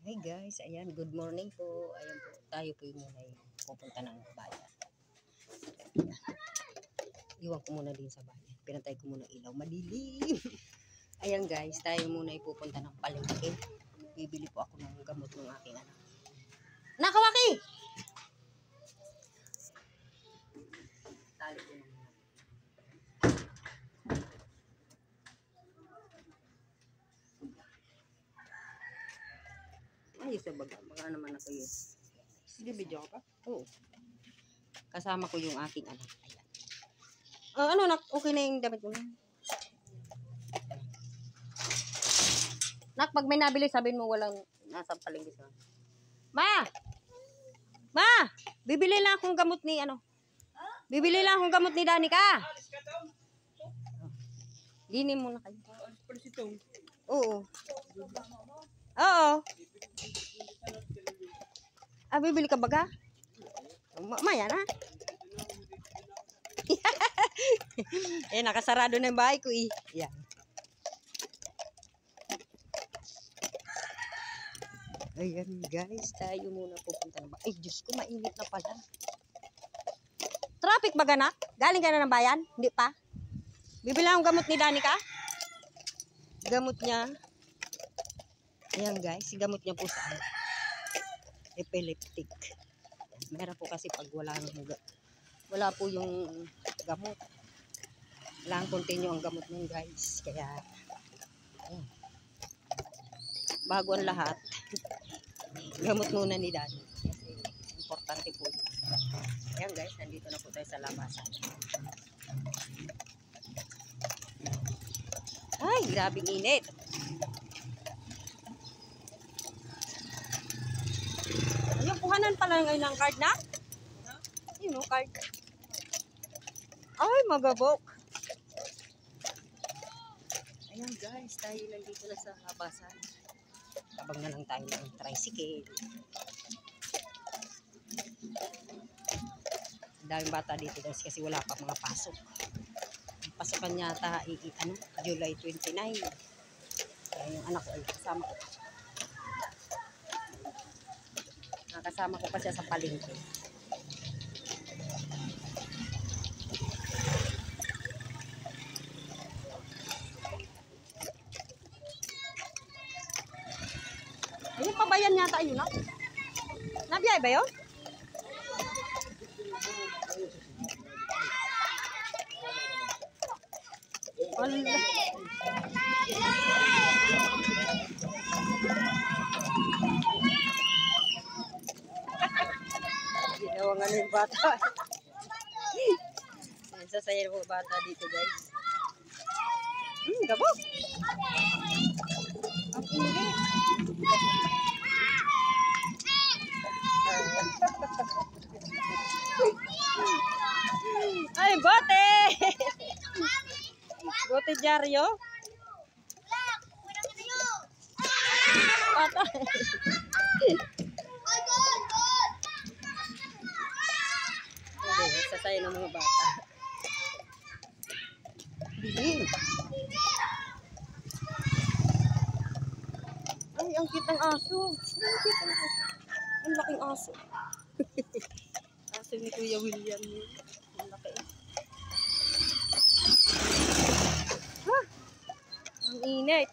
Hi guys, ayan, good morning po. Ayan po, tayo po yung muna pupunta ng bayan. Iwan ko muna din sa bayan. Pinatay ko muna ilaw, madilim. Ayan guys, tayo muna pupunta ng palengke. Bibili po ako ng gamot ng aking anak. Nakawaki! Tali ko na muna. Ay, sa baga. Baka naman ako yun. Bibidyo ka pa? Oo. Kasama ko yung aking anak. Ayan. Ano, okay na yung damit mo. Nak, pag may nabili, sabihin mo walang nasa palengke sa. Ma! Ma! Bibili lang akong gamot ni ano. Bibili lang akong gamot ni Danica. Linim muna kayo. Oo. Oo. Bibili ka baga? Maya na. Nakasarado na yung bahay ko eh. Yan. Ayan guys, tayo muna pupunta na ba? Ay, Diyos ko, mainit na pala. Traffic ba ganak? Galing ka na ng bayan? Hindi pa? Bibili akong gamot ni Danica? Gamot niya. Ayan guys, gamot niya po sa epileptic. Meron po kasi pag wala po yung gamot. Kailangan continue ang gamot nun guys. Kaya, bago ang lahat, gamot muna ni Daddy. Kasi importante po yun. Ayan guys, nandito na po tayo sa labasan. Ay, grabing init. Yung puhanan pala ngayon ng card na? Yun o, card. Ay, magabok. Ayan guys, tayo nandito na sa labasan. Tabang na lang tayo ng tricycle. Daming bata dito guys kasi wala pa mga pasok. Ang pasokan yata July 29. Kaya yung anak ko ay kasama ko. Nakasama ko pa siya sa palengke. Ayun pa ba yan yata yun? Nabiyay ba yun? Wala. Ginawa nga yung bata. Sasaya mo bata dito guys. Gabok. Ang init. Ay, bote! Bote dyaryo. Patay. Sasaya ng mga bata. Dilim. Ay, ang cute ng aso. Ang laking aso. Aso ni Kuya William yun. Ang laki. Ang init.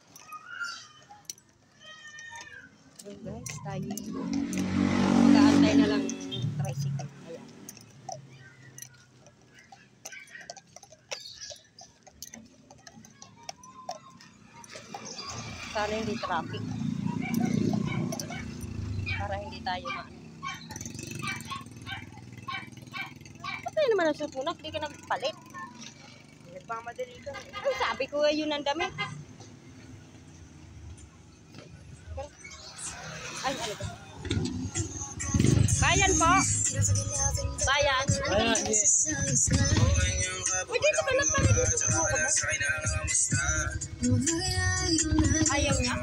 So guys, tayo mag-aantay na lang tricycle. Ayan. Sana hindi traffic. Para hindi tayo Patay naman ang suit mo na, hindi ka nagpalit. Nagpamadali ka. Ay, sabi ko yun ang damit. Ay, ano ba? Bayan po. Bayan. Ayan, yes. Uy, dito ka lang pala dito. Ayaw niya?